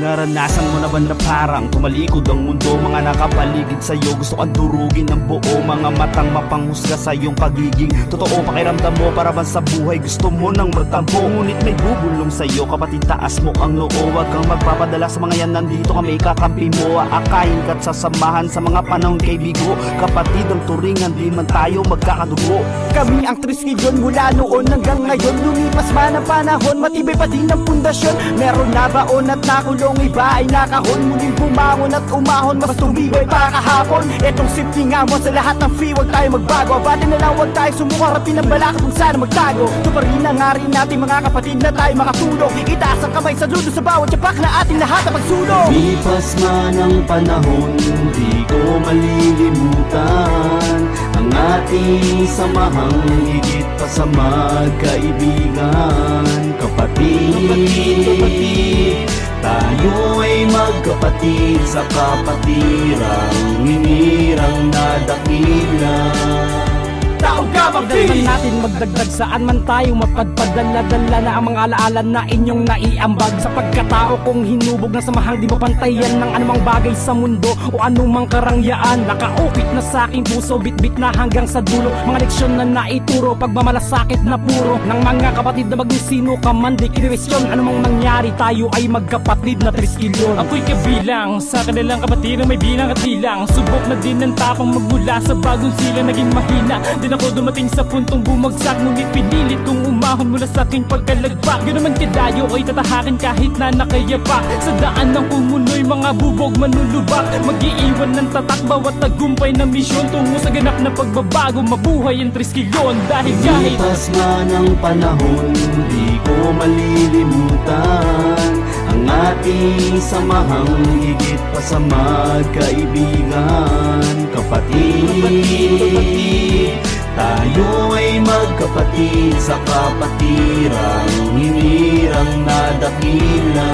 Naranasan mo na ba na parang tumalikod ang mundo? Mga nakapaligid sa'yo, gusto kang durugin ng buo. Mga matang mapanghusga sa iyong pagiging totoo. Pakiramdam mo para bang sa buhay gusto mo nang magtampo. Ngunit may bubulong sa'yo, kapatid, taas mo ang noo. Huwag kang magpapadala sa mga yan, nandito kami kakampi mo. Aakayin ka't sasamahan sa mga panahon kay bigo. Kapatid ang turingan, di man tayo magkakadugo. Kami ang 3 milyon mula noon hanggang ngayon. Lumipas man ang panahon, matibay pa din ang pundasyon. Meron na baon at nakulong, iba ay nakahon. Muling bumangon at umahon, mas tumibay pa kahapon. Etong simpleng hamon sa lahat ng free, wag tayo magbago. Abati na lang, wag tayo sumuko, harapin ang balakad kung sana magtago. Ito pa rin ang ngarin natin mga kapatid na tayo makatulong. Itaas ang kamay sa ludo sa bawat tiyapak na ating lahat na pagsulong. Lipas man ang panahon, di ko malilimutan ang ating samahang higit pa sa magkaibigan. Kapatid, tayo ay magkapatid sa kapatirang hinirang nadakila. Tao ka Pagdalman natin magdagdag saan man tayo mapadpadala-dala na ang mga alaala na inyong naiambag. Sa pagkatao kong hinubog na samahang di mapantayan ng anumang bagay sa mundo o anumang karangyaan. Nakaukit na sa aking puso, bitbit na hanggang sa dulo. Mga leksyon na naituro, pagmamalasakit na puro ng mga kapatid na maging sino ka man, di kinwestiyon. Anumang nangyari tayo ay magkapatid na 3 kilyon. Ako'y kabilang sa kanilang kapatid na may bilang at bilang. Subok na din ng tapang magmula sa bagong sila naging mahina. Din ako dumating sa puntong bumagsak, ngunit pinilit kong umahon mula sa aking pagkalagpak. Yun naman kadayo ay tatahakin kahit na nakayapa. Sa daan ng kumunoy mga bubog manulubak, mag-iiwan ng tatak bawat tagumpay na misyon tungo sa ganap na pagbabago. Mabuhay ang 3 kilyon dahil kahit lipas man ang panahon, di ko malilimutan ang ating samahang higit pa sa magkaibigan. Kapatid, tayo ay magkapatid sa kapatirang hinirang nadakila.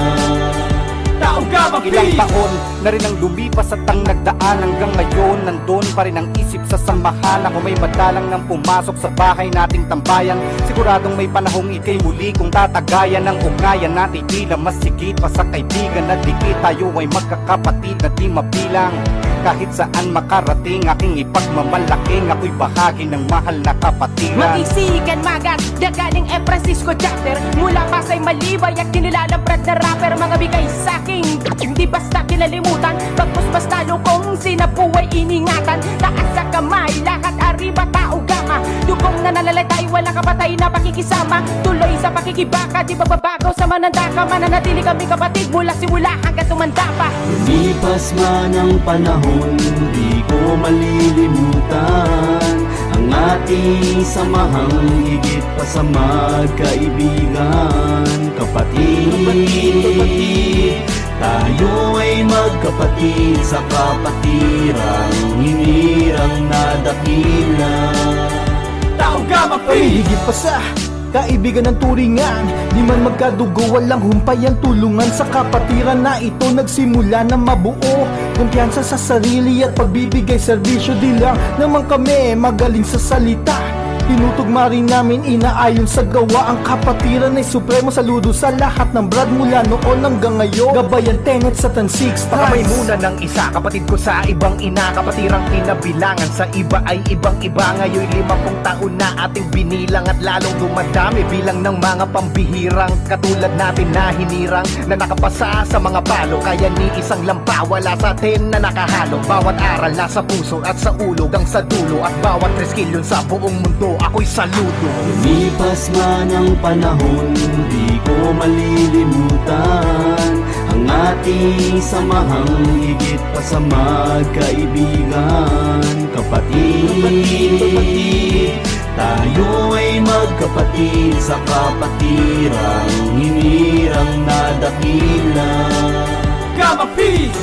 Tao ka Ilang taon na rin ang lumipas at ang nagdaan hanggang ngayon nandun pa rin ang isip sa samahan. Ako may madalang nang pumasok sa bahay nating tambayan. Siguradong may panahong ikay muli kung tatagayan ang ugnayan natin tila mas sigit pa sa kaibigan na dikit. Tayo ay magkakapatid na di mabilang. Kahit saan makarating aking ipagmamalaking, ako'y bahagi ng mahal na kapatiran. Magisigan magat, dagaling Francisco Chapter. Mula Pasay Malibay at kinilalang brad na rapper. Mga bigay sa'king, hindi basta kinalimutan. Pagpus basta lukong sinapuay iningatan. Taas sa kamay, lahat arriba tao gama. Dugong na nalalatay, walang kapatay na pakikisama. Tuloy sa pakikibaka, di bababago sa manandaka. Mananatili kami kapatid mula simula hanggang tumanda pa. Lumipas man ang panahon, di ko malilimutan ang ating samahang higit pa sa magkaibigan. Kapatid, tayo ay magkapatid sa kapatirang hinirang nadakila. Tao ka higit pa sa kaibigan ng turingan, di man magkadugo, walang humpay ang tulungan. Sa kapatiran na ito nagsimula na mabuo kumpiyansa sa sarili at pagbibigay serbisyo. Di lang naman kami magaling sa salita, tinutugma rin namin inaayon sa gawa. Ang kapatiran ay supremo, saludo sa lahat ng brad mula noon hanggang ngayon. Gabayan tenet sa Tan6 Pakamay muna ng isa, kapatid ko sa ibang ina. Kapatirang pinabilangan, sa iba ay ibang-iba. Ngayon 50 taon na ating binilang at lalong dumadami bilang ng mga pambihirang katulad natin na hinirang na nakapasa sa mga palo. Kaya ni isang lampa wala sa atin na nakahalo. Bawat aral nasa puso at sa ulo hanggang sa dulo, at bawat 3 kilyon sa buong mundo ako'y saludo. Lumipas man ang panahon, di ko malilimutan ang ating samahang higit pa sa magkaibigan. Kapatid, tayo ay magkapatid sa kapatirang hinirang nadakila. Kamapi!